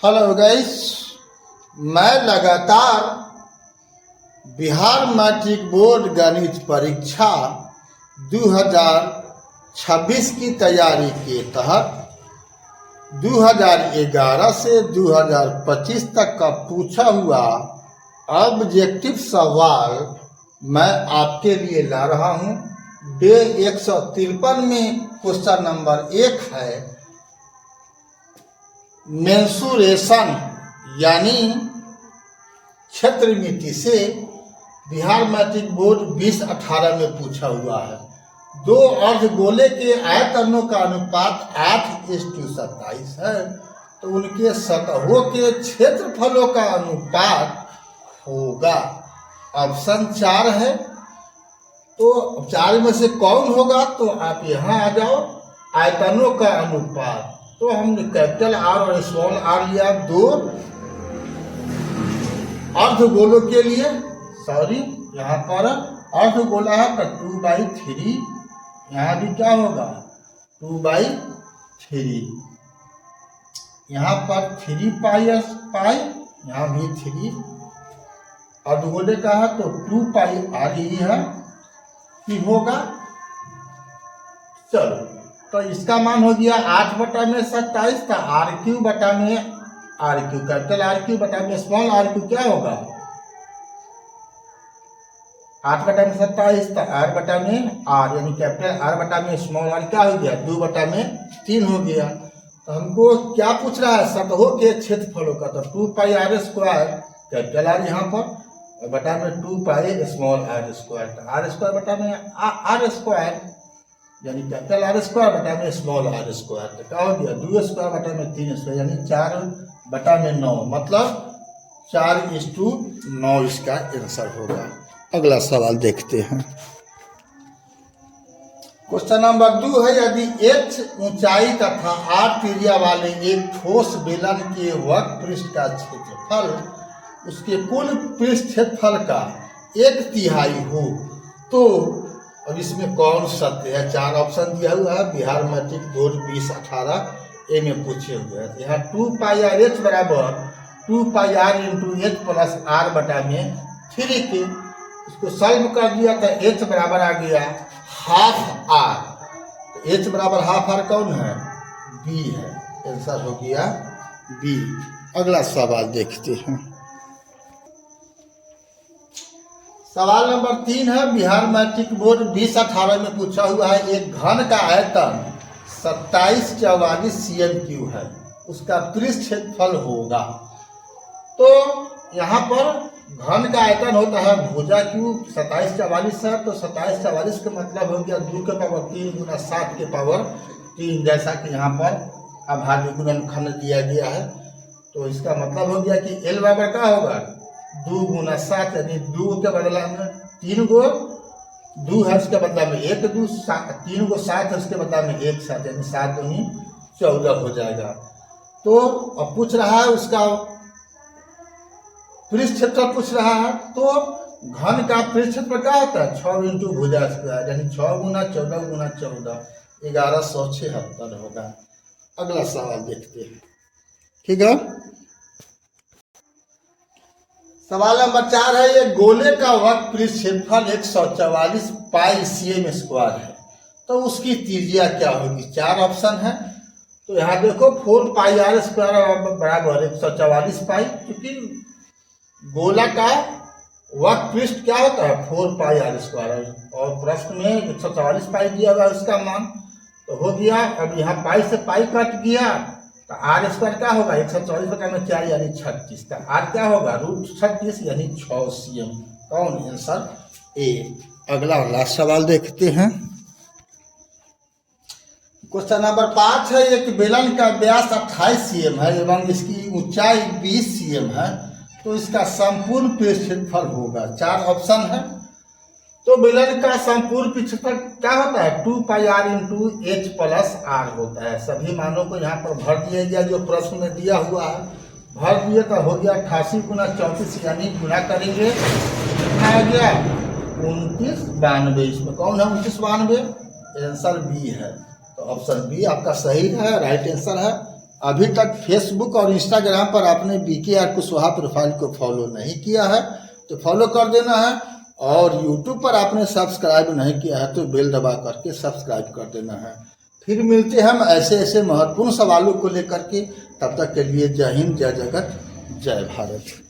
Hello guys, मैं लगातार Bihar matric board गणित परीक्षा 2026 की तैयारी के तहत 2011 से 2025 तक का पूछा हुआ ऑब्जेक्टिव सवाल मैं आपके लिए ला रहा हूं। डे 153 में क्वेश्चन नंबर 1 है मेंसुरेशन यानी क्षेत्रमिति से बिहार मैट्रिक बोर्ड 2018 में पूछा हुआ है। दो अर्धगोले के आयतनों का अनुपात 8:27 है, तो उनके सतहों के क्षेत्रफलों का अनुपात होगा। ऑप्शन 4 है, तो 4 में से कौन होगा? तो आप यहाँ आ जाओ। आयतनों का अनुपात, तो हमने कैपिटल आर और स्मॉल आर लिया। दो अर्धगोलों के लिए, यहाँ पर अर्धगोला है तो 2/3, यहाँ भी क्या होगा 2/3, यहाँ पर 3π, यहाँ भी 3 अर्धगोले का है तो 2πr ही है कि होगा। चलो, तो इसका मान हो गया 8/27, तो RQ बटा में RQ, कैपिटल RQ बटा में स्मॉल RQ क्या होगा 8/27, तो R बटा में R यानी कैपिटल R बटा में स्मॉल R क्या हो गया 2/3 हो गया। तो हमको क्या पूछ रहा है? सतहों के क्षेत्रफलों का, तो 2πr² कैपिटल R यहाँ पर बटा में 2π स्मॉल r², तो r² बटा में r² यानी कैपिटल R² बटा में स्मॉल r², तो क्या हो गया 2² बटा में 3² यानी 4/9, मतलब 4:9 इसका आंसर होगा। अगला सवाल देखते हैं। क्वेश्चन नंबर 2 है, यदि h ऊंचाई तथा r त्रिज्या वाले एक ठोस बेलन के वक्र पृष्ठ का क्षेत्रफल उसके कुल पृष्ठ क्षेत्रफल का 1/3 हो, तो अब इसमें कौन सत्य है? 4 ऑप्शन दिया हुआ है। बिहार मैट्रिक बोर्ड 2018 में पूछे हुए हैं। यहाँ 2πrh बराबर 2πr into h plus r बटा में 3 के इसको सॉल्व कर दिया तो h बराबर आ गया हाफ r, तो h बराबर हाफ r कौन है? b है। आंसर हो गया b। अगला सवाल देखते हैं। सवाल नंबर 3 है, बिहार मैट्रिक बोर्ड 2018 में पूछा हुआ है एक घन का आयतन 2744 cm³ है, उसका पृष्ठ क्षेत्रफल होगा। तो यहाँ पर घन का आयतन होता है भुजा क्यूब, 2744 है, तो 2744 का मतलब हो गया 2 के पावर 3 गुना 7 के पावर 3, जैसा कि यहाँ पर अभाज्य गुणनखंड दिया गया है। तो इसका मतलब हो गया कि L बराबर क्या होगा 2 गुना 7, यानी 2 के बदला में 3 गो 2 है, उसके बदला में 1 2, 3 गो 7 है, उसके बदला में 1 7, यानी 7 दूनी 14 हो जाएगा। तो अब पूछ रहा है उसका पृष्ठ क्षेत्रफल पूछ रहा है, तो घन का पृष्ठ क्षेत्रफल क्या होता है 6 इंटू भुजा स्क्वायर, यानी 6 गुना 14 गुना 14 1176 होगा। अगला सवाल देखते हैं। ठीक है, सवाल नंबर 4 है, ये गोले का वक्र पृष्ठ क्षेत्रफल 144 पाई cm² है, तो उसकी त्रिज्या क्या होगी? 4 ऑप्शन है। तो यहाँ देखो 4πr² बराबर 144 पाई, क्योंकि गोला का वक्र पृष्ठ क्या होता है 4πr², और प्रश्न में 144 पाई दिया हुआ उसका मान, तो हो गया। अब यहाँ पाई से पाई कट गया, तो r² क्या होगा 144 बटा में 4 यानी 36, का r क्या होगा √36 यानी 6 cm। कौन? Answer A. अगला लास्ट सवाल देखते हैं। क्वेश्चन नंबर 5 है, एक बेलन का व्यास 28 cm है एवं इसकी ऊंचाई 20 cm है, तो इसका संपूर्ण पृष्ठ क्षेत्रफल होगा। 4 ऑप्शन है। तो बेलन का संपूर्ण पृष्ठ क्षेत्रफल क्या होता है 2πr into h plus r होता है। सभी मानों को यहाँ पर भर दिया गया, जो प्रश्न में दिया हुआ है भर दिए, तो हो गया 88 गुना 34, यानी गुना करेंगे कितना आ गया 2992। इसमें कौन है 2992? आंसर बी है। तो ऑप्शन बी आपका सही है, राइट आंसर है। अभी तक फेसबुक और इंस्टाग्राम पर आपने BKR कुशवाहा प्रोफाइल को फॉलो नहीं किया है तो फॉलो कर देना है, और यूट्यूब पर आपने सब्सक्राइब नहीं किया है तो बेल दबा करके सब्सक्राइब कर देना है। फिर मिलते हैं हम ऐसे ऐसे महत्वपूर्ण सवालों को लेकर के। तब तक के लिए जय हिंद, जय जगत, जय भारत।